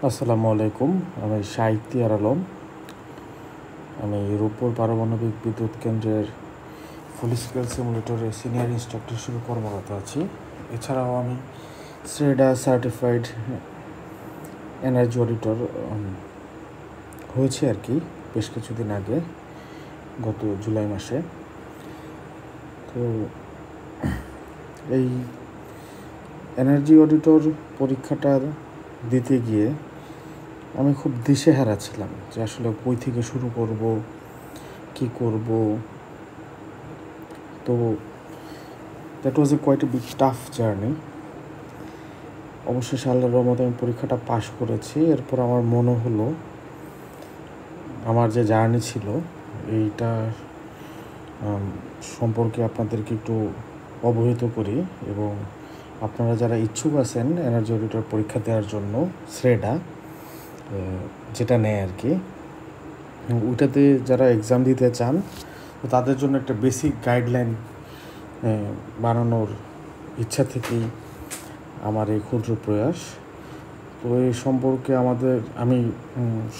আসসালামু আলাইকুম। আমি শাহ ইখতিয়ার আলম। আমি রূপপুর পারমাণবিক বিদ্যুৎ কেন্দ্রের ফুল স্কেল সিমুলেটরের সিনিয়র ইনস্ট্রাক্টর হিসেবে কর্মরত আছি। এছাড়াও আমি SREDA সার্টিফাইড এনার্জি অডিটর হয়েছে আর কি বেশ কিছুদিন আগে, গত জুলাই মাসে। তো এই এনার্জি অডিটর পরীক্ষাটার দিতে গিয়ে আমি খুব দিশেহারা ছিলাম যে আসলে কই থেকে শুরু করব, কি করব। তো that was quite a big tough journey. অবশেষে আল্লাহর রহমতে আমি পরীক্ষাটা পাশ করেছি। এরপর আমার মনে হলো আমার যে জার্নি ছিল এইটা সম্পর্কে আপনাদেরকে একটু অবহিত করি, এবং আপনারা যারা ইচ্ছুক আছেন এনার্জি অডিটর পরীক্ষা দেওয়ার জন্য SREDA যেটা নেয় আর কি, ওইটাতে যারা এক্সাম দিতে চান তো তাদের জন্য একটা বেসিক গাইডলাইন বানানোর ইচ্ছা থেকেই আমার এই ক্ষুদ্র প্রয়াস। তো এই সম্পর্কে আমি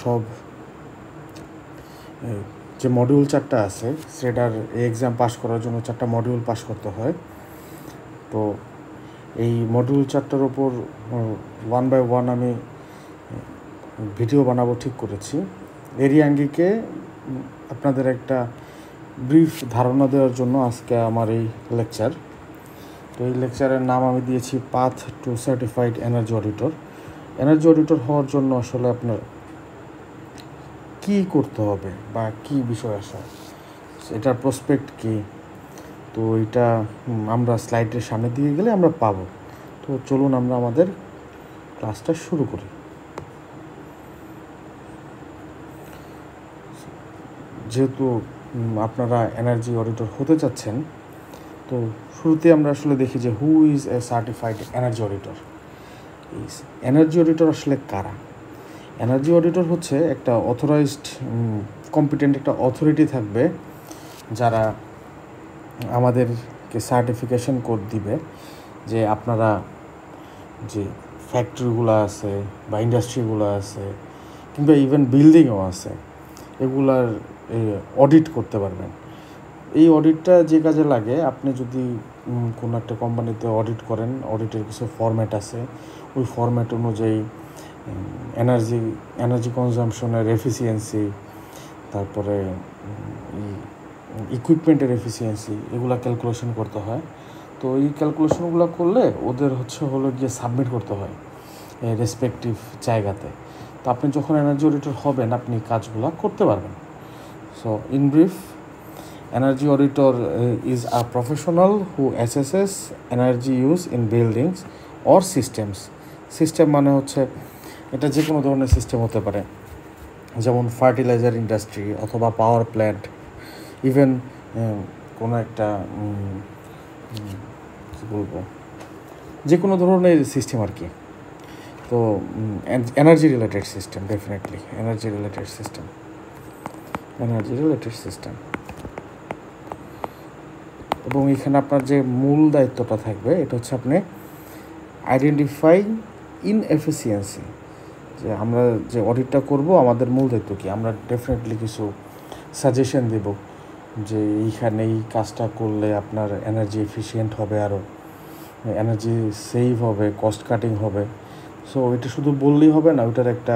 সব যে মডিউল 4টা আছে SREDAর এই এক্সাম পাস করার জন্য 4টা মডিউল পাস করতে হয়। তো এই মডিউল 4টার ওপর 1 বাই 1 আমি ভিডিও বানাবো ঠিক করেছি। এরই আঙ্গিকে আপনাদের একটা ব্রিফ ধারণা দেওয়ার জন্য আজকে আমার এই লেকচার। তো এই লেকচারের নাম আমি দিয়েছি path to certified energy auditor. Energy auditor হওয়ার জন্য আসলে আপনার কী করতে হবে বা কী বিষয় আসা, এটার প্রসপেক্ট কী, তো এটা আমরা স্লাইডের সামনে দিয়ে গেলে আমরা পাবো। তো চলুন আমরা আমাদের ক্লাসটা শুরু করি। যেহেতু আপনারা এনার্জি অডিটর হতে চাচ্ছেন, তো শুরুতে আমরা আসলে দেখি যে who is a certified energy auditor. Energy auditor আসলে কারা? এনার্জি অডিটর হচ্ছে একটা অথরাইজড কম্পিটেন্ট একটা অথরিটি থাকবে যারা আমাদেরকে সার্টিফিকেশন কোড দিবে যে আপনারা যে ফ্যাক্টরিগুলো আছে বা ইন্ডাস্ট্রিগুলো আছে কিংবা ইভেন বিল্ডিংও আছে, এগুলার অডিট করতে পারবেন। এই অডিটটা যে কাজে লাগে, আপনি যদি কোনো একটা কোম্পানিতে অডিট করেন, অডিটের কিছু ফরম্যাট আছে, ওই ফরম্যাট অনুযায়ী এনার্জি কনজামশনের এফিসিয়েন্সি, তারপরে ইকুইপমেন্টের এফিসিয়েন্সি, এগুলো ক্যালকুলেশন করতে হয়। তো এই ক্যালকুলেশনগুলো করলে ওদের হলো গিয়ে সাবমিট করতে হয় রেসপেক্টিভ জায়গাতে। তো আপনি যখন এনার্জি অডিটর হবেন আপনি কাজগুলো করতে পারবেন। So in brief, energy auditor is a professional who assesses energy use in buildings or systems. System মানে হচ্ছে এটা যে কোনো ধরনের সিস্টেম হতে পারে, যেমন ফার্টিলাইজার ইন্ডাস্ট্রি অথবা পাওয়ার প্ল্যান্ট, ইভেন কোনো একটা কী বলবো, যে কোনো ধরনের সিস্টেম আর কি। তো energy related system, definitely energy related system. এবং এখানে আপনার যে মূল দায়িত্বটা থাকবে এটা হচ্ছে আপনি আইডেন্টিফাই ইনএফিসিয়েন্সি, যে আমরা যে অডিটটা করব আমাদের মূল দায়িত্ব কী। আমরা ডেফিনেটলি কিছু সাজেশন দেব যে এইখানে এই কাজটা করলে আপনার এনার্জি এফিশিয়েন্ট হবে, আরও এনার্জি সেভ হবে, কস্ট কাটিং হবে। সো এটা শুধু বললেই হবে না, ওইটার একটা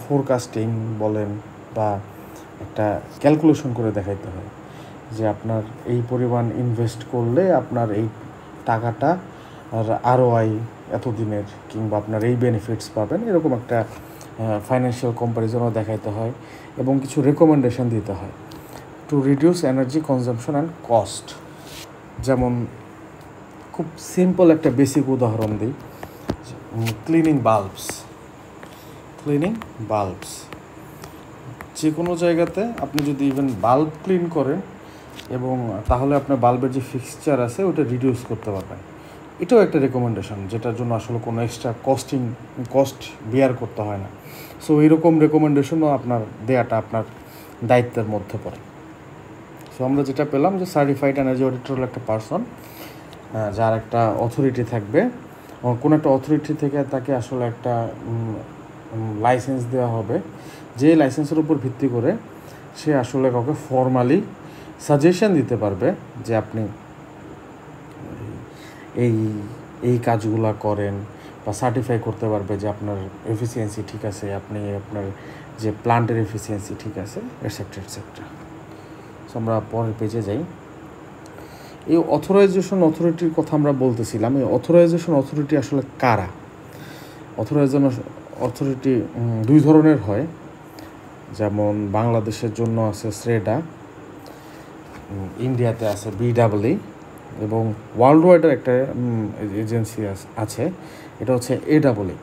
ফোরকাস্টিং বলেন বা একটা ক্যালকুলেশন করে দেখাইতে হয় যে আপনার এই পরিমাণ ইনভেস্ট করলে আপনার এই টাকাটা আর ROI এতদিনের, কিংবা আপনার এই বেনিফিটস পাবেন, এরকম একটা ফাইন্যান্সিয়াল কম্প্যারিজনও দেখাইতে হয় এবং কিছু রেকমেন্ডেশন দিতে হয় to reduce energy consumption and cost. যেমন খুব সিম্পল একটা বেসিক উদাহরণ দিই, ক্লিনিং বাল্বস। যে কোনো জায়গাতে আপনি যদি ইভেন বাল্ব ক্লিন করেন এবং তাহলে আপনার বাল্বের যে ফিক্সচার আছে ওটা রিডিউস করতে পারবেন। এটাও একটা রেকমেন্ডেশন, যেটার জন্য আসলে কোনো এক্সট্রা কস্ট বিয়ার করতে হয় না। সো এইরকম রেকমেন্ডেশনও আপনার দেয়াটা আপনার দায়িত্বের মধ্যে পড়ে। সো আমরা যেটা পেলাম যে সার্টিফাইড এনার্জি অডিটর হল একটা পার্সন যার একটা অথরিটি থাকবে, কোনো একটা অথরিটি থেকে তাকে আসলে একটা লাইসেন্স দেওয়া হবে, যে লাইসেন্সের উপর ভিত্তি করে সে আসলে কাউকে ফর্মালি সাজেশন দিতে পারবে যে আপনি এই এই কাজগুলা করেন, বা সার্টিফাই করতে পারবে যে আপনার এফিসিয়েন্সি ঠিক আছে, আপনি আপনার যে প্লান্টের এফিসিয়েন্সি ঠিক আছে, এটসেট্রা এটসেট্রা। সো আমরা পরের পেজে যাই। এই অথরাইজেশন অথরিটির কথা আমরা বলতেছিলাম। এই অথরাইজেশন অথরিটি আসলে কারা? অথরাইজেশন অথরিটি দুই ধরনের হয়, যেমন বাংলাদেশের জন্য আছে স্রেডা, ইন্ডিয়াতে আছে BEE, এবং ওয়ার্ল্ড ওয়াইডের একটা এজেন্সি আছে, এটা হচ্ছে AEE।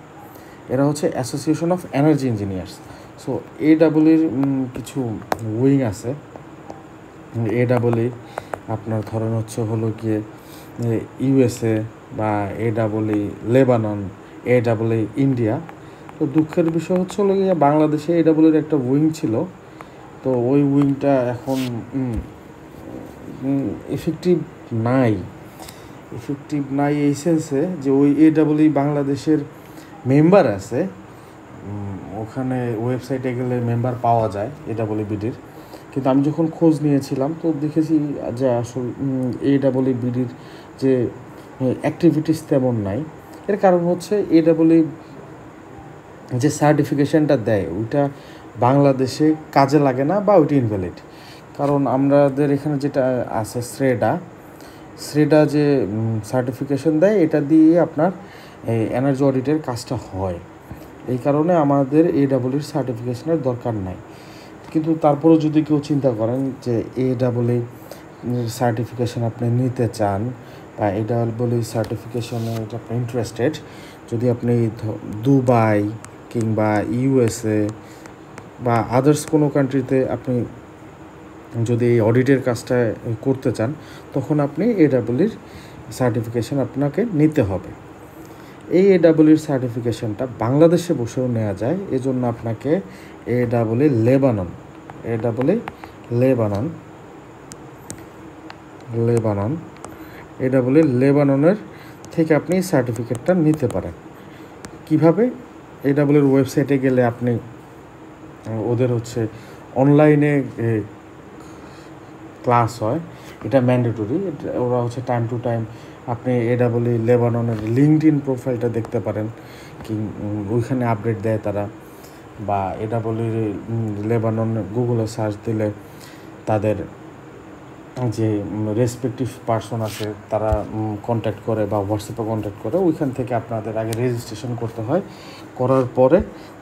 এরা হচ্ছে association of energy engineers. So AEEর কিছু উইং আছে। AEE আপনার ধরেন হলো গিয়ে USA, বা AEE লেবানন, AEE ইন্ডিয়া। তো দুঃখের বিষয় হলো গিয়ে বাংলাদেশে AEEর একটা উইং ছিল, তো ওই উইংটা এখন এফেক্টিভ নাই এই সেন্সে যে ওই AEE বাংলাদেশের মেম্বার আছে, ওখানে ওয়েবসাইটে গেলে মেম্বার পাওয়া যায় AEEBDর। কিন্তু আমি যখন খোঁজ নিয়েছিলাম তো দেখেছি যে আসলে AEEBDর যে অ্যাক্টিভিটিস তেমন নাই। এর কারণ হচ্ছে AEE যে সার্টিফিকেশনটা দেয় ওইটা বাংলাদেশে কাজে লাগে না, বা ওইটা ইনভ্যালিড। কারণ আমাদের এখানে যেটা আছে স্রেডা যে সার্টিফিকেশন দেয়, এটা দিয়ে আপনার এনার্জি অডিটের কাজটা হয়। এই কারণে আমাদের AEEর সার্টিফিকেশনের দরকার নাই। কিন্তু তারপরেও যদি কেউ চিন্তা করেন যে AEE সার্টিফিকেশন আপনি নিতে চান, বা AEE সার্টিফিকেশনে আপনি ইন্টারেস্টেড, যদি আপনি দুবাই কিংবা USA বা আদার্স কোনো কান্ট্রিতে আপনি যদি এই অডিটের কাজটা করতে চান, তখন আপনি AEEর সার্টিফিকেশন আপনাকে নিতে হবে। এই AEEর সার্টিফিকেশনটা বাংলাদেশে বসেও নেওয়া যায়, এজন্য আপনাকে AEE লেবাননের থেকে আপনি সার্টিফিকেটটা নিতে পারেন। কিভাবে? AEEর ওয়েবসাইটে গেলে আপনি ওদের হচ্ছে অনলাইনে ক্লাস হয়, এটা ম্যান্ডেটরি। ওরা হচ্ছে টাইম টু টাইম আপনি AEE লেবাননের লিঙ্কডইন প্রোফাইলটা দেখতে পারেন, কি ওইখানে আপডেট দেয় তারা, বা AEE লেবানন গুগলে সার্চ দিলে তাদের যে রেসপেক্টিভ পার্সন আছে তারা কন্ট্যাক্ট করে, বা হোয়াটসঅ্যাপে কন্ট্যাক্ট করে। ওইখান থেকে আপনাদের আগে রেজিস্ট্রেশন করতে হয়, করার পরে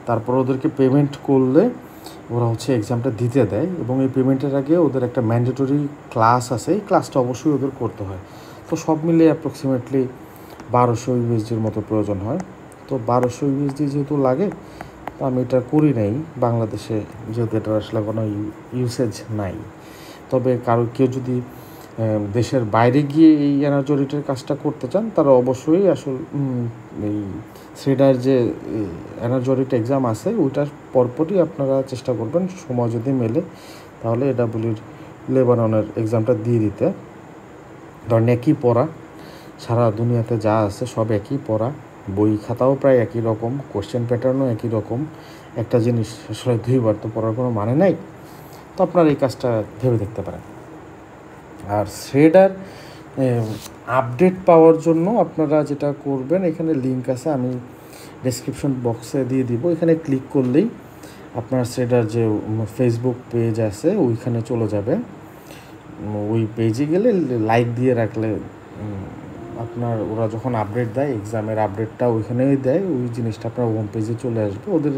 তারপর ওদেরকে পেমেন্ট করলে ওরা হচ্ছে এক্সামটা দিতে দেয়। এবং এই পেমেন্টের আগে ওদের একটা ম্যান্ডেটরি ক্লাস আছে, এই ক্লাসটা অবশ্যই ওদের করতে হয়। তো সব মিলিয়ে অ্যাপ্রক্সিমেটলি 1200 USDর মতো প্রয়োজন হয়। তো 1200 USD যেহেতু লাগে, তো আমি এটা করি নাই বাংলাদেশে, যেহেতু এটা আসলে কোনো ইউসেজ নাই। তবে কেউ যদি দেশের বাইরে গিয়ে এই এনার্জি অডিটের কাজটা করতে চান, তারা অবশ্যই আসলে এই স্রেডার যে এনার্জি অডিট এক্সাম আছে ওইটার পরপরই আপনারা চেষ্টা করবেন, সময় যদি মেলে তাহলে AEEর লেবাননের এক্সামটা দিয়ে দিতে। কারণ একই পড়া, সারা দুনিয়াতে যা আছে সব একই পড়া, বই খাতাও প্রায় একই রকম, কোশ্চেন প্যাটার্নও একই রকম। একটা জিনিস আসলে দুইবার তো পড়ার কোনো মানে নাই। তো আপনারা এই কাজটা ভেবে দেখতে পারেন। আর স্রেডার আপডেট পাওয়ার জন্য আপনারা যেটা করবেন, এখানে লিঙ্ক আছে, আমি ডেসক্রিপশন বক্সে দিয়ে দিব। এখানে ক্লিক করলেই আপনার স্রেডার যে ফেসবুক পেজ আছে ওইখানে চলে যাবে। ওই পেজে গেলে লাইক দিয়ে রাখলে আপনার ওরা যখন আপডেট দেয়, এক্সামের আপডেটটা ওইখানেই দেয়, ওই জিনিসটা আপনার হোম পেজে চলে আসবে। ওদের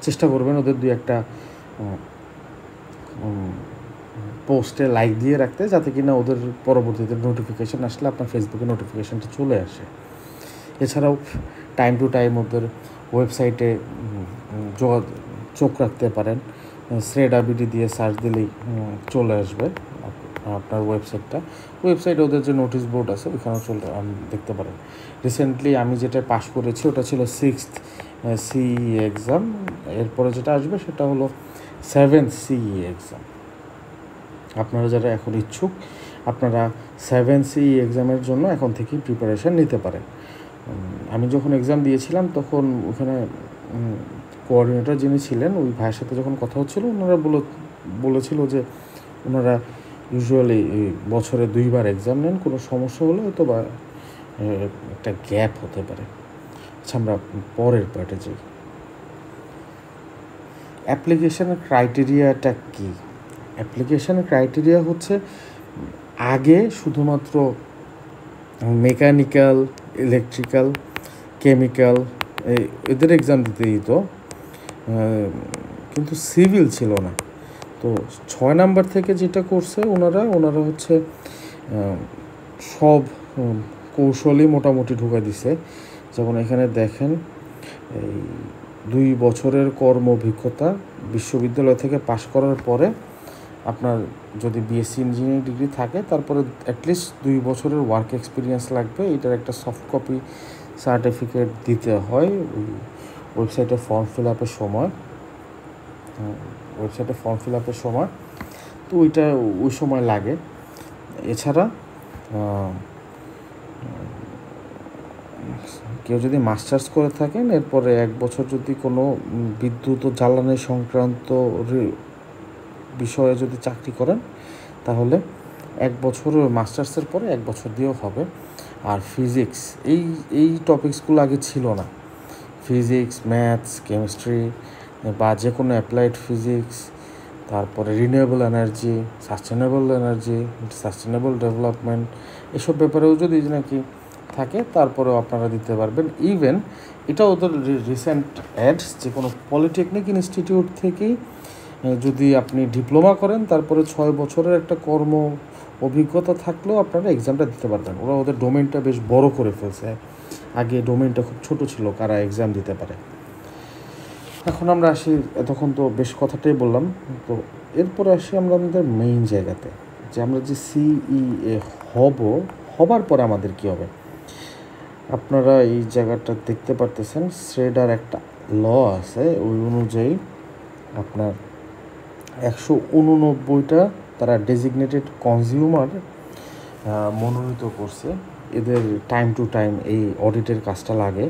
চেষ্টা করবেন ওদের দুই একটা পোস্টে লাইক দিয়ে রাখতে, যাতে কিনা ওদের পরবর্তীতে নোটিফিকেশান আসলে আপনার ফেসবুকে নোটিফিকেশানটা চলে আসে। এছাড়াও টাইম টু টাইম ওদের ওয়েবসাইটে চোখ রাখতে পারেন। স্রেডা BD দিয়ে সার্চ দিলেই চলে আসবে আপনার ওয়েবসাইটে ওদের যে নোটিশ বোর্ড আছে ওইখানেও দেখতে পারেন। রিসেন্টলি আমি যেটা পাশ করেছি ওটা ছিল 6th CE এক্সাম। এরপরে যেটা আসবে সেটা হলো 7th CE এক্সাম। আপনারা যারা এখন ইচ্ছুক, আপনারা 7th CE এক্সামের জন্য এখন থেকেই প্রিপারেশান নিতে পারেন। আমি যখন এক্সাম দিয়েছিলাম তখন ওখানে কোঅর্ডিনেটর যিনি ছিলেন ওই ভাইয়ের সাথে যখন কথা হচ্ছিলো ওনারা বলেছিল যে ওনারা ইউজুয়ালি বছরে 2বার এক্সাম নেন, কোনো সমস্যা হলে হয়তো বা একটা গ্যাপ হতে পারে। আচ্ছা, আমরা পরের পার্টে যাই। অ্যাপ্লিকেশনের ক্রাইটেরিয়াটা কী? অ্যাপ্লিকেশনের ক্রাইটেরিয়া হচ্ছে আগে শুধুমাত্র মেকানিক্যাল, ইলেকট্রিক্যাল, কেমিক্যাল এদের এক্সাম দিতে দিত, কিন্তু সিভিল ছিল না। তো 6 নাম্বার থেকে যেটা করছে ওনারা হচ্ছে সব কৌশলই মোটামুটি ঢুকা দিছে। যেমন এখানে দেখেন, এই 2 বছরের কর্ম অভিজ্ঞতা বিশ্ববিদ্যালয় থেকে পাশ করার পরে আপনার যদি বিএসসি ইঞ্জিনিয়ারিং ডিগ্রি থাকে তারপরে অ্যাটলিস্ট 2 বছরের ওয়ার্ক এক্সপিরিয়েন্স লাগবে। এটার একটা সফট কপি সার্টিফিকেট দিতে হয় ওই ওয়েবসাইটে ফর্ম ফিল আপের সময়। তো ওই সময় লাগে। এছাড়া কেউ যদি মাস্টার্স করে থাকেন, এরপরে 1 বছর যদি কোনো বিদ্যুৎ ও জ্বালানি সংক্রান্ত বিষয়ে যদি চাকরি করেন তাহলে 1 বছর মাস্টার্সের পরে 1 বছর দিয়েও হবে। আর ফিজিক্স, এই টপিকসগুলো আগে ছিল না। ফিজিক্স, ম্যাথস, কেমিস্ট্রি বা যে কোনো অ্যাপ্লাইড ফিজিক্স, তারপরে রিনিউয়েবল এনার্জি, সাস্টেনেবল ডেভেলপমেন্ট, এসব ব্যাপারেও যদি নাকি থাকে তারপরেও আপনারা দিতে পারবেন। ইভেন এটা ওদের রিসেন্ট অ্যাডস, যে কোনো পলিটেকনিক ইনস্টিটিউট থেকেই যদি আপনি ডিপ্লোমা করেন তারপরে 6 বছরের একটা কর্ম অভিজ্ঞতা থাকলেও আপনারা এক্সামটা দিতে পারবেন। ওদের ডোমেনটা বেশ বড় করে ফেলছে। আগে ডোমেনটা খুব ছোট ছিল কারা এক্সাম দিতে পারে। এখন আমরা আসি, এতক্ষণ তো বেশ কথাটাই বললাম, তো এরপরে আসি আমরা আমাদের মেইন জায়গাতে, যে আমরা যে সিইএ হবার পরে আমাদের কী হবে। আপনারা এই জায়গাটা দেখতে পারতেছেন, শ্রেডার একটা ল আছে, ওই অনুযায়ী আপনার 189টা তারা ডেজিগনেটেড কনজিউমার মনোনীত করছে। এদের টাইম টু টাইম এই অডিটের কাজটা লাগে।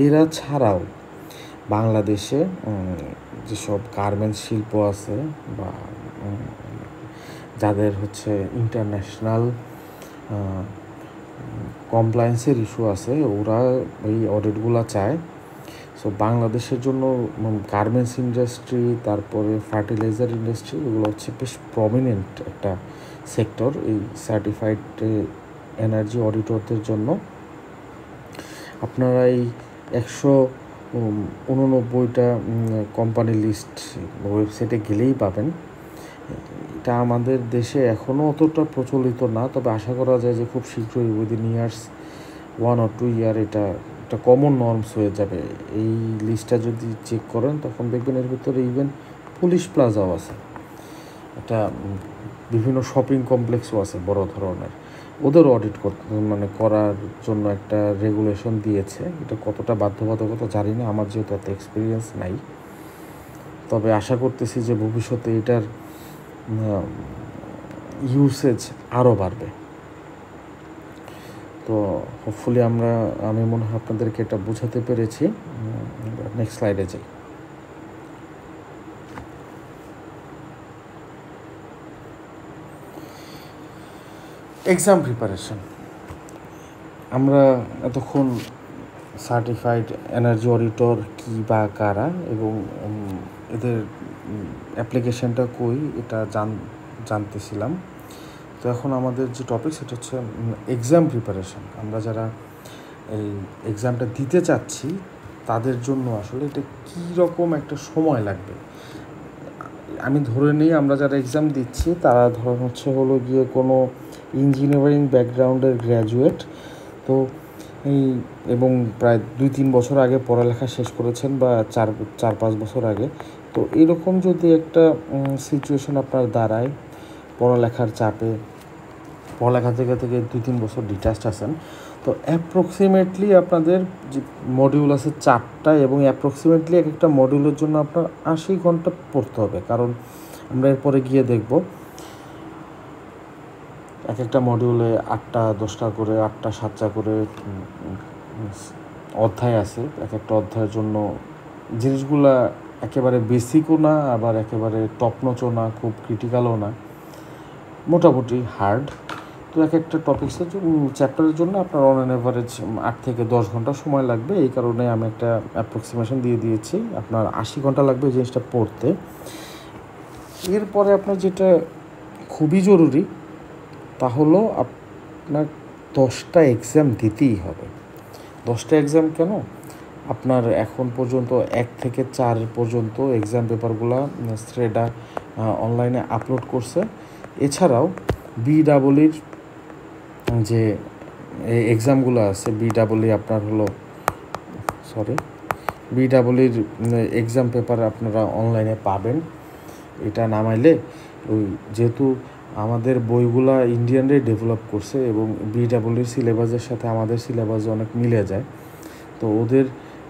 এরা ছাড়াও বাংলাদেশে যেসব গার্মেন্টস শিল্প আছে বা যাদের হচ্ছে ইন্টারন্যাশনাল কমপ্লায়েন্সের ইস্যু আছে, ওরা এই অডিটগুলো চায়। সো বাংলাদেশের জন্য গার্মেন্টস ইন্ডাস্ট্রি, তারপরে ফার্টিলাইজার ইন্ডাস্ট্রি, এগুলো হচ্ছে বেশ প্রমিনেন্ট একটা সেক্টর এই সার্টিফাইড এনার্জি অডিটরদের জন্য। আপনারা এই 189টা কোম্পানি লিস্ট ওয়েবসাইটে গেলেই পাবেন। এটা আমাদের দেশে এখনও অতটা প্রচলিত না, তবে আশা করা যায় যে খুব শীঘ্রই উইদিন ইয়ার্স 1 or 2 ইয়ার এটা একটা কমন নর্মস হয়ে যাবে। এই লিস্টটা যদি চেক করেন তখন দেখবেন এর ভিতরে ইভেন পুলিশ প্লাজাও আছে, একটা বিভিন্ন শপিং কমপ্লেক্সও আছে বড় ধরনের। ওদেরও অডিট করার জন্য একটা রেগুলেশন দিয়েছে। এটা কতটা বাধ্যবাধকতা জানি না, আমার যেহেতু এত এক্সপিরিয়েন্স নাই, তবে আশা করতেছি যে ভবিষ্যতে এটার ইউসেজ আরও বাড়বে। তো হোপফুলি আমি মনে হয় আপনাদেরকে এটা বোঝাতে পেরেছি। নেক্সট স্লাইডে যাই। Exam preparation. আমরা এতক্ষণ সার্টিফাইড এনার্জি অডিটর কী বা কারা এবং এদের অ্যাপ্লিকেশনটা কই এটা জানতেছিলাম। তো এখন আমাদের যে টপিক সেটা হচ্ছে এক্সাম প্রিপারেশন। আমরা যারা এই এক্সামটা দিতে চাচ্ছি তাদের জন্য আসলে এটা কী রকম একটা সময় লাগবে। আমি ধরে নিই আমরা যারা এক্সাম দিচ্ছি তারা হলো গিয়ে কোনো ইঞ্জিনিয়ারিং ব্যাকগ্রাউন্ডের গ্র্যাজুয়েট, তো এবং প্রায় 2-3 বছর আগে পড়ালেখা শেষ করেছেন বা 4-5 বছর আগে। তো এরকম যদি একটা সিচুয়েশন আপনার দাঁড়ায়, পড়ালেখার চাপে পড়ালেখা থেকে 2-3 বছর ডিটাচড আছেন, তো অ্যাপ্রক্সিমেটলি আপনাদের যে মডিউল আছে 4টা এবং অ্যাপ্রক্সিমেটলি একটা মডিউলের জন্য আপনার 80 ঘন্টা পড়তে হবে। কারণ আমরা এরপরে গিয়ে দেখব একটা মডিউলে 8টা-10টা করে 8টা-7টা করে অধ্যায় আছে। একটা অধ্যায়ের জন্য জিনিসগুলা একেবারে বেসিকও না, আবার একেবারে টপ নচও না, খুব ক্রিটিক্যালও না, মোটামুটি হার্ড। তো এক একটা টপিক্সের জন্য, চ্যাপ্টারের জন্য আপনার অন অ্যান অ্যাভারেজ 8 থেকে 10 ঘন্টা সময় লাগবে। এই কারণে আমি একটা অ্যাপ্রক্সিমেশন দিয়ে দিয়েছি, আপনার 80 ঘন্টা লাগবে এই জিনিসটা পড়তে। এরপরে আপনার যেটা খুবই জরুরি তা হলো আপনার 10টা এক্সাম দিতেই হবে। 10টা এক্সাম কেন? আপনার এখন পর্যন্ত 1 থেকে 4 পর্যন্ত এক্সাম পেপারগুলো স্রেডা অনলাইনে আপলোড করছে। এছাড়াও বিডাবলির যে এক্সামগুলো আছে, আপনার হলো বিডাবলির এক্সাম পেপার আপনারা অনলাইনে পাবেন। এটা নামাইলে ওই যেহেতু আমাদের বইগুলা ইন্ডিয়ানরাই ডেভেলপ করছে এবং বিডাবলির সিলেবাসের সাথে আমাদের সিলেবাস অনেক মিলে যায়, তো ওদের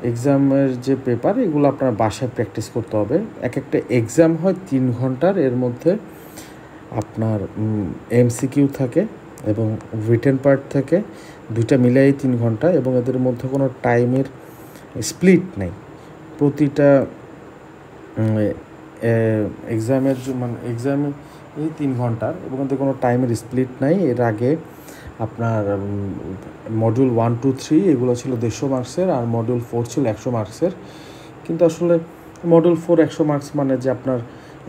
এক্সামের যে পেপার এগুলো আপনার বাসায় প্র্যাকটিস করতে হবে। এক একটা এক্সাম হয় 3 ঘন্টার, এর মধ্যে আপনার এমসিকিউ থাকে এবং রিটেন পার্ট থাকে, দুইটা মিলাই 3 ঘন্টা, এবং এদের মধ্যে কোনো টাইমের স্প্লিট নেই। প্রতিটা এক্সামের এক্সামে এই 3 ঘন্টার, এবং এতে কোনো টাইমের স্প্লিট নাই। এর আগে আপনার মডিউল 1, 2, 3 এগুলো ছিল 150 মার্কসের, আর মডিউল 4 ছিল 100 মার্কসের। কিন্তু আসলে মডিউল 4 100 মার্কস মানে যে আপনার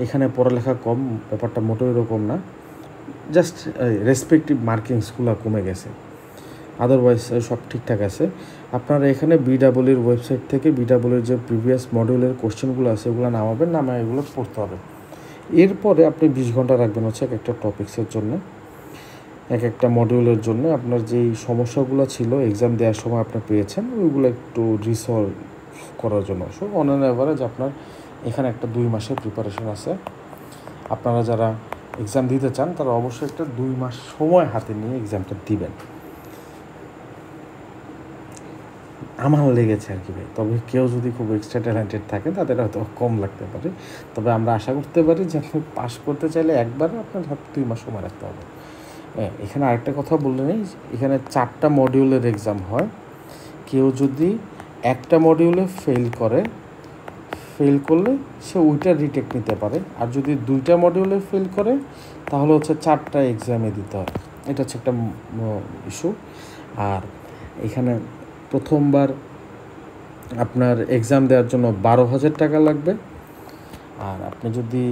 এখানে পড়ালেখা কম, ব্যাপারটা মোটেও এরকম না, জাস্ট রেসপেক্টিভ মার্কিংসগুলো কমে গেছে, আদারওয়াইজ সব ঠিকঠাক আছে। আপনারা এখানে বিডাবলির ওয়েবসাইট থেকে বিডাবলির যে প্রিভিয়াস মডিউলের কোশ্চেনগুলো আছে ওগুলো নামাবেন, নামায় এগুলো পড়তে হবে। এরপরে আপনি 20 ঘন্টা রাখবেন হচ্ছে এক একটা টপিক্সের জন্য, এক একটা মডিউলের জন্য। আপনার যেই সমস্যাগুলো ছিল এক্সাম দেওয়ার সময় আপনি পেয়েছেন, ওইগুলো একটু রিসলভ করার জন্য। সো অন অ্যান অ্যাভারেজ আপনার এখানে একটা 2 মাসের প্রিপারেশন আছে। আপনারা যারা এক্সাম দিতে চান তারা অবশ্যই একটা 2 মাস সময় হাতে নিয়ে এক্সামটা দিবেন, আমার লেগেছে আর কি ভাই। তবে কেউ যদি খুব এক্সট্রা ট্যালেন্টেড থাকে তাদের হয়তো কম লাগতে পারে, তবে আমরা আশা করতে পারি যে আপনি পাস করতে চাইলে একবারে আপনার হাতে 2 মাস সময় রাখতে হবে। এখানে আরেকটা কথা বললে নেই, এখানে 4টা মডিউলের এক্সাম হয়। কেউ যদি একটা মডিউলে ফেল করলে সে ওইটা রিটেক নিতে পারে, আর যদি 2টা মডিউলে ফেল করে তাহলে হচ্ছে 4টা এক্সামে দিতে হয়। এটা হচ্ছে একটা ইস্যু। আর এখানে প্রথমবার আপনার এক্সাম দেওয়ার জন্য 12,000 টাকা লাগবে, আর আপনি যদি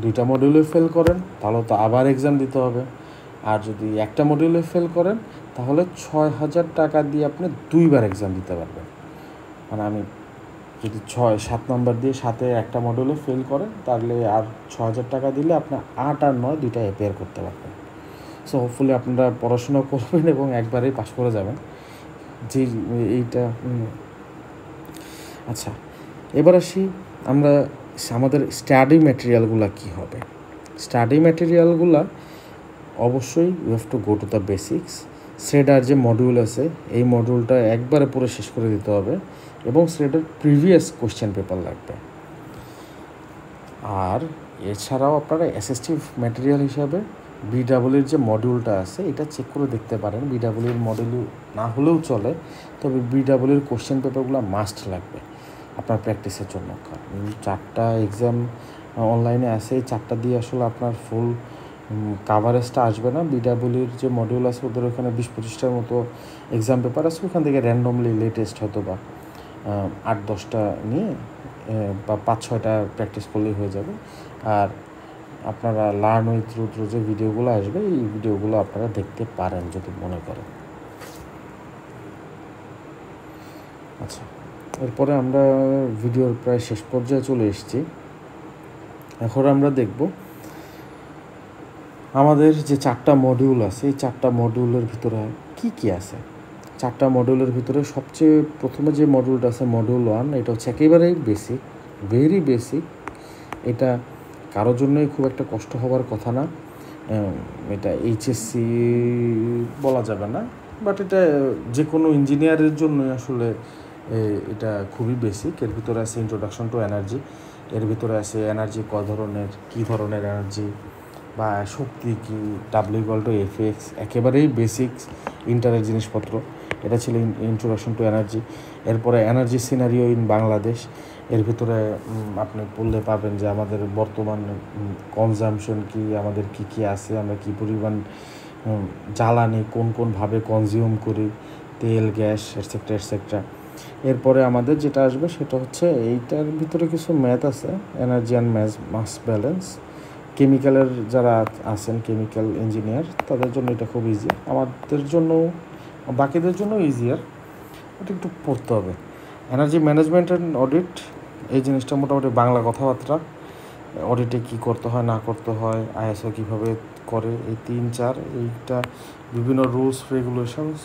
2টা মডিউলে ফেল করেন তাহলে তো আবার এক্সাম দিতে হবে, আর যদি একটা মডিউলে ফেল করেন তাহলে 6,000 টাকা দিয়ে আপনি 2বার এক্সাম দিতে পারবেন। মানে আমি যদি 6-7 নম্বর দিয়ে 7-এ একটা মডিউলে ফেল করেন তাহলে আর 6,000 টাকা দিলে আপনি 8 আর 9 দুইটা অ্যাপিয়ার করতে পারবেন। সো হোপফুলি আপনারা পড়াশোনা করবেন এবং একবারেই পাস করে যাবেন। যে এইটা আচ্ছা, এবার আসি আমরা আমাদের স্টাডি ম্যাটেরিয়ালগুলো কী হবে। স্টাডি ম্যাটেরিয়ালগুলো অবশ্যই you have to go to the basics. স্রেডার যে মডিউল আছে এই মডিউলটা একবারে পুরো শেষ করে দিতে হবে, এবং স্রেডার প্রিভিয়াস কোশ্চেন পেপার লাগবে। আর এছাড়াও আপনারা অ্যাসিস্টিভ ম্যাটেরিয়াল হিসাবে বিডাবলির যে মডিউলটা আছে এটা চেক করে দেখতে পারেন। বিডাবলির মডিউল না হলেও চলে, তবে বিডাবলির কোশ্চেন পেপারগুলো মাস্ট লাগবে আপনার প্র্যাকটিসের জন্য। 4টা এক্সাম অনলাইনে আছে, এই 4টা দিয়ে আসলে আপনার ফুল কাভারেজটা আসবে না। বিডাবলির যে মডিউল আছে ওদের ওখানে 20-25টার মতো এক্সাম পেপার আছে, ওখান থেকে র্যান্ডমলি লেটেস্ট হয়তো বা 8-10টা নিয়ে বা 5-6টা প্র্যাকটিস করলেই হয়ে যাবে। আর আপনারা লার্ন উইথ রুদ্র যে ভিডিওগুলো আসবে এই ভিডিওগুলো আপনারা দেখতে পারেন যদি মনে করেন। আচ্ছা, এরপরে আমরা ভিডিওর প্রায় শেষ পর্যায়ে চলে এসেছি। এখন আমরা দেখব আমাদের যে 4টা মডিউল আছে এই 4টা মডিউলের ভিতরে কি কি আছে। 4টা মডিউলের ভিতরে সবচেয়ে প্রথমে যে মডিউলটা আছে মডিউল 1, এটা হচ্ছে একেবারেই বেসিক, ভেরি বেসিক। এটা কারোর জন্যই খুব একটা কষ্ট হওয়ার কথা না। এটা এইচএসসি বলা যাবে না, বাট এটা যে কোনো ইঞ্জিনিয়ারের জন্য আসলে এটা খুবই বেসিক। এর ভিতরে আছে ইন্ট্রোডাকশন টু এনার্জি, এর ভিতরে আছে এনার্জি কী ধরনের এনার্জি বা শক্তি কী, W = Fx, একেবারেই বেসিক্স ইন্টারের জিনিসপত্র। এটা ছিল ইন্ট্রোডাকশন টু এনার্জি। এরপরে এনার্জি সিনারিও ইন বাংলাদেশ, এর ভিতরে আপনি পড়লে পাবেন যে আমাদের বর্তমান কনজামশন কি, আমাদের কি কি আছে, আমরা কি পরিমাণ জ্বালানি কোনভাবে কনজিউম করি, তেল, গ্যাস, এটসেট্রা এটসেট্রা। এরপরে আমাদের যেটা আসবে সেটা হচ্ছে এইটার ভিতরে কিছু ম্যাথ আছে, এনার্জি অ্যান্ড মাস ব্যালেন্স। কেমিক্যালের যারা আছেন, কেমিক্যাল ইঞ্জিনিয়ার, তাদের জন্য এটা খুব ইজি, আমাদের জন্য, বাকিদের জন্য ইজিয়ার, এটা একটু পড়তে হবে। এনার্জি ম্যানেজমেন্ট অ্যান্ড অডিট, এই জিনিসটা মোটামুটি বাংলা কথাবার্তা, অডিটে কী করতে হয় না করতে হয়, আইএসও কীভাবে করে, এই 3-4 এইটা বিভিন্ন রুলস রেগুলেশনস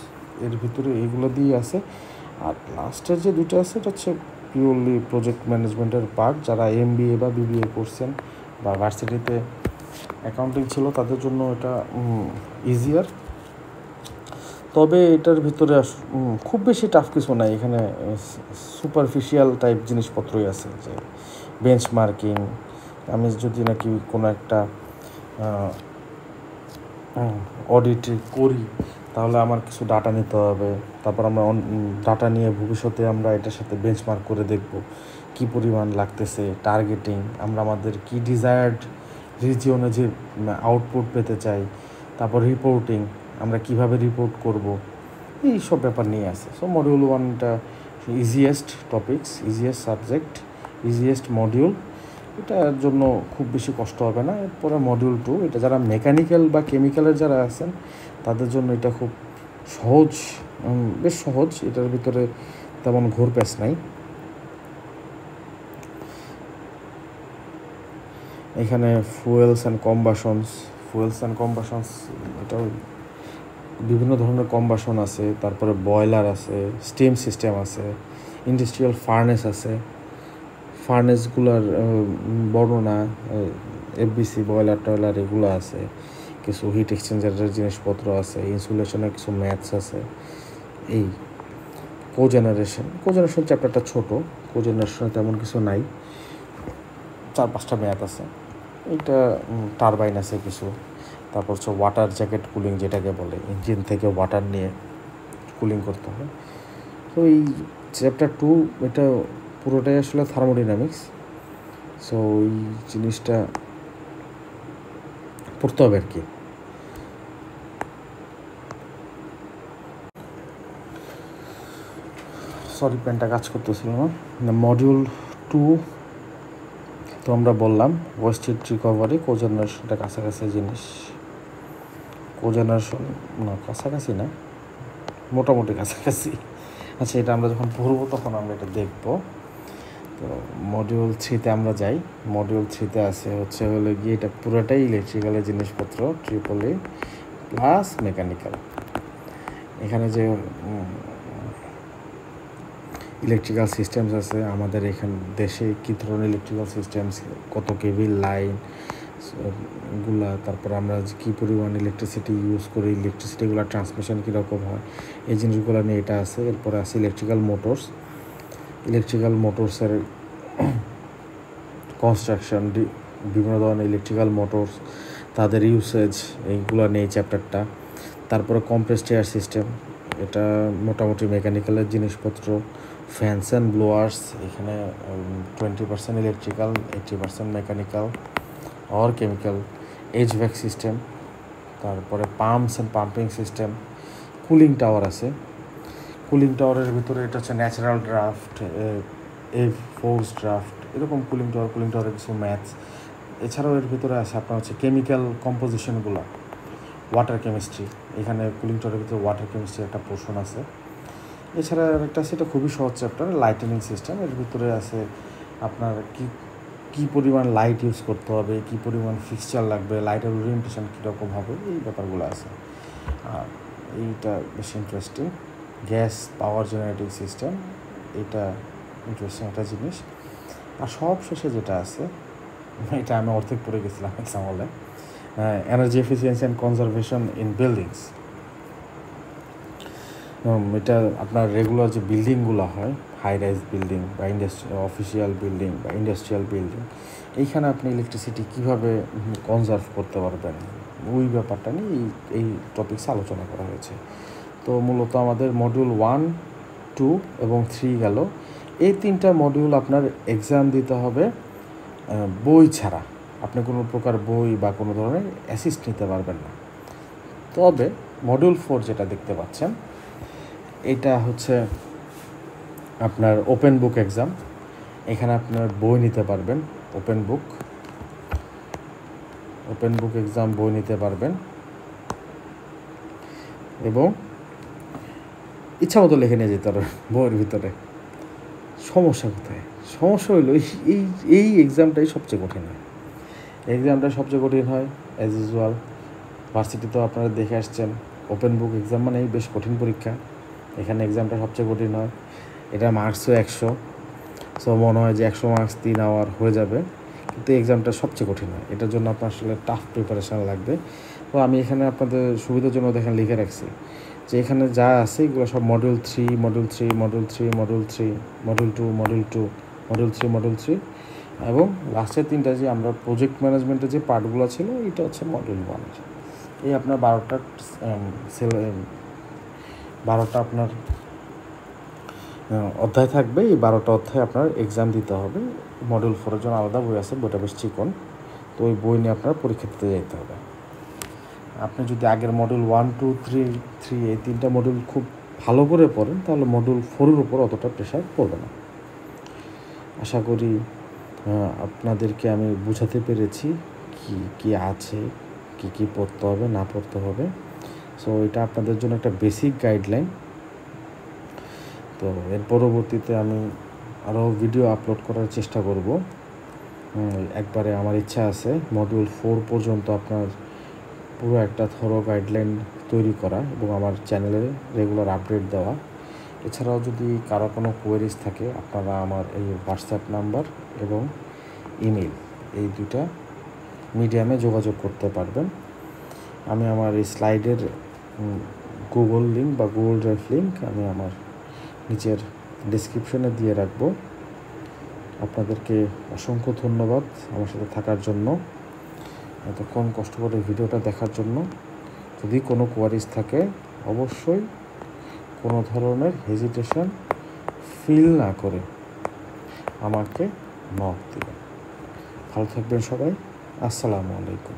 এর ভিতরে এইগুলো দিয়ে আছে। আর লাস্টের যে দুটো আছে এটা হচ্ছে পিওরলি প্রজেক্ট ম্যানেজমেন্টের পার্ট। যারা এমবিএ বা বিবিএ করছেন বা ভার্সিটিতে অ্যাকাউন্টিং ছিল তাদের জন্য এটা ইজিয়ার। তবে এটার ভিতরে খুব বেশি টাফ কিছু নাই, এখানে সুপারফিশিয়াল টাইপ জিনিসপত্রই আছে, যে বেঞ্চমার্কিং, আমি যদি নাকি কোনো একটা অডিট করি তাহলে আমার কিছু ডাটা নিতে হবে, তারপর আমরা ডাটা নিয়ে ভবিষ্যতে আমরা এটার সাথে বেঞ্চমার্ক করে দেখব কী পরিমাণ লাগতেছে, টার্গেটিং, আমরা আমাদের কি ডিজায়ার্ড রিজিয়নে যে আউটপুট পেতে চাই, তারপর রিপোর্টিং, আমরা কিভাবে রিপোর্ট করব, এই সব ব্যাপার নিয়ে আসে। সো মডিউল 1টা easiest topics, easiest subject, easiest module, এটার জন্য খুব বেশি কষ্ট হবে না। এরপরে মডিউল 2, এটা যারা মেকানিক্যাল বা কেমিক্যালের যারা আছেন তাদের জন্য এটা খুব সহজ, বেশ সহজ, এটার ভিতরে তেমন ঘোরপ্যাচ নাই। এখানে ফুয়েলস অ্যান্ড কম্বাসনস, এটাও বিভিন্ন ধরনের কম্বাসন আছে, তারপরে বয়লার আছে, স্টিম সিস্টেম আছে, ইন্ডাস্ট্রিয়াল ফার্নেস আছে, ফার্নেসগুলোর বর্ণনা, এফবিসি বয়লার টয়লার এগুলো আছে, কিছু হিট এক্সচেঞ্জারের জিনিসপত্র আছে, ইনসুলেশনের কিছু ম্যাথস আছে। এই কোজেনারেশন চ্যাপ্টারটা ছোট, কোজেনারেশনে তেমন কিছু নাই, 4-5টা ম্যাথ আছে। এইটা টারবাইন আছে কিছু, তারপর হচ্ছে ওয়াটার জ্যাকেট কুলিং, যেটাকে বলে ইঞ্জিন থেকে ওয়াটার নিয়ে কুলিং করতে হয়। তো এই চ্যাপ্টার 2 এটা পুরোটাই আসলে থার্মোডাইনামিক্স। সো এই জিনিসটা পড়তে হবে আর কি। সরি, পেনটা কাজ করতেছিল না। মডিউল 2 তো আমরা বললাম ওয়েস্ট হিট রিকভারি, কোজেনারেশনটা কাছাকাছি জিনিস, কোজেনারেশন না কাছাকাছি না, মোটামুটি কাছাকাছি। আচ্ছা, এটা আমরা যখন পড়বো তখন আমরা এটা দেখবো। তো মডিউল 3তে আমরা যাই। মডিউল 3তে আছে হলে গিয়ে এটা পুরোটাই ইলেকট্রিক্যালের জিনিসপত্র, ট্রিপল-ই প্লাস মেকানিক্যাল। এখানে যে ইলেকট্রিক্যাল সিস্টেমস আছে আমাদের এখানে দেশে, কী ধরনের ইলেকট্রিক্যাল সিস্টেমস, কত কেবল লাইন গুলা, তারপর আমরা কী পরিমাণ ইলেকট্রিসিটি ইউজ করি, ইলেকট্রিসিটিগুলো ট্রান্সমিশন কীরকম হয়, এই জিনিসগুলো নিয়ে এটা আছে। এরপরে আছে ইলেকট্রিক্যাল মোটরসের কনস্ট্রাকশন, বিভিন্ন ধরনের ইলেকট্রিক্যাল মোটরস, তাদের ইউসেজ, এইগুলো নিয়ে চ্যাপ্টারটা। তারপরে কম্প্রেসড এয়ার সিস্টেম, এটা মোটামুটি মেকানিক্যালের জিনিসপত্র। ফ্যানস অ্যান্ড ব্লোয়ার্স, এখানে 20% electrical, 80% mechanical or chemical. HVAC system, তারপরে pumps and pumping system. Cooling tower আছে, কুলিং টাওয়ারের ভিতরে এটা হচ্ছে ন্যাচারাল ড্রাফট, ফোর্স ড্রাফট, এরকম কুলিং টাওয়ারের কিছু ম্যাথস। এছাড়াও এর ভিতরে আছে আপনার হচ্ছে কেমিক্যাল কম্পোজিশনগুলো, ওয়াটার কেমিস্ট্রি, এখানে কুলিং টাওয়ারের ভিতরে ওয়াটার কেমিস্ট্রির একটা পোর্শন আছে। এছাড়া আরেকটা আছে, এটা খুবই সহজ চ্যাপ্টার, লাইটেনিং সিস্টেম। এর ভিতরে আছে আপনার কী পরিমাণ লাইট ইউজ করতে হবে, কী পরিমাণ ফিক্সচার লাগবে, লাইটের ওরিয়েন্টেশন কীরকম হবে, এই ব্যাপারগুলো আছে। আর এইটা বেশ ইন্টারেস্টিং, গ্যাস পাওয়ার জেনারেটিং সিস্টেম, এটা ইন্টারেস্টিং একটা জিনিস। আর সব শেষে যেটা আছে, এটা আমি অর্ধেক পড়ে গেছিলাম এক্সাম হলে, energy efficiency and conservation in buildings. এটা আপনার রেগুলার যে বিল্ডিংগুলো হয়, হাই রাইজ বিল্ডিং বা অফিসিয়াল বিল্ডিং বা ইন্ডাস্ট্রিয়াল বিল্ডিং, এইখানে আপনি ইলেকট্রিসিটি কীভাবে কনজার্ভ করতে পারবেন, ওই ব্যাপারটা নিয়ে এই টপিকস আলোচনা করা হয়েছে। তো মূলত আমাদের মডিউল 1, 2 এবং 3 গেল। এই 3টা মডিউল আপনার এক্সাম দিতে হবে বই ছাড়া। আপনি কোনো প্রকার বই বা কোনো ধরনের অ্যাসিস্ট নিতে পারবেন না। তবে মডিউল 4 যেটা দেখতে পাচ্ছেন, এটা হচ্ছে আপনার ওপেন বুক এক্সাম। এখানে আপনার বই নিতে পারবেন, ওপেন বুক এক্সাম বই নিতে পারবেন এবং ইচ্ছা মতো লিখে নিয়ে যেতে পারবেন বইয়ের ভিতরে। সমস্যা কোথায়? সমস্যা হইলো এই এক্সামটাই সবচেয়ে কঠিন হয়। এক্সামটা সবচেয়ে কঠিন হয় অ্যাজ ইউজুয়াল। ভার্সিটিতেও আপনারা দেখে আসছেন, ওপেন বুক এক্সাম মানেই বেশ কঠিন পরীক্ষা। এখানে এক্সামটা সবচেয়ে কঠিন হয়। এটা মার্কসও 100, সো মনে হয় যে 100 মার্কস 3 আওয়ার হয়ে যাবে, কিন্তু এক্সামটা সবচেয়ে কঠিন হয়। এটার জন্য আপনার আসলে টাফ প্রিপারেশান লাগবে। তো আমি এখানে আপনাদের সুবিধার জন্য দেখেন লিখে রাখছি যে এখানে যা আছে এগুলো সব module 3, module 3, module 3, module 3, module 2, module 2, module 3, module 3 এবং লাস্টের 3টা যে আমরা প্রজেক্ট ম্যানেজমেন্টের যে পার্টগুলো ছিল এটা হচ্ছে মডিউল 1। এই আপনার 12টা আপনার অধ্যায় থাকবে। এই 12টা অধ্যায় আপনার এক্সাম দিতে হবে। মডিউল 4-এর জন্য আলাদা বই আছে, বইটা বেশ চিকন। তো ওই বই নিয়ে আপনার পরীক্ষা দিতে যেতে হবে। আপনি যদি আগের মডিউল 1, 2, 3 এই 3টা মডিউল খুব ভালো করে পড়েন, তাহলে মডিউল 4-এর উপর অতটা প্রেশার পড়বে না। আশা করি আপনাদেরকে আমি বুঝাতে পেরেছি কি আছে, কি পড়তে হবে না পড়তে হবে। সো এটা আপনাদের জন্য একটা বেসিক গাইডলাইন। তো এর পরবর্তীতে আমি আরও ভিডিও আপলোড করার চেষ্টা করব। একবারে আমার ইচ্ছা আছে মডিউল 4 পর্যন্ত আপনার পুরো একটা থরো গাইডলাইন তৈরি করা এবং আমার চ্যানেলে রেগুলার আপডেট দেওয়া। এছাড়াও যদি কারো কোনো কোয়েরিজ থাকে, আপনারা আমার এই হোয়াটসঅ্যাপ নাম্বার এবং ইমেল এই 2টা মিডিয়ামে যোগাযোগ করতে পারবেন। আমি আমার এই স্লাইডের গুগল লিঙ্ক বা গুগল ড্রাইভ লিঙ্ক আমি আমার নিচের ডেসক্রিপশনে দিয়ে রাখবো। আপনাদেরকে অসংখ্য ধন্যবাদ আমার সাথে থাকার জন্য, এতক্ষণ কষ্ট করে ভিডিওটা দেখার জন্য। যদি কোনো কোয়ারিজ থাকে অবশ্যই কোনো ধরনের হেজিটেশন ফিল না করে আমাকে নক দিবেন। ভালো থাকবেন সবাই। আসসালামু আলাইকুম।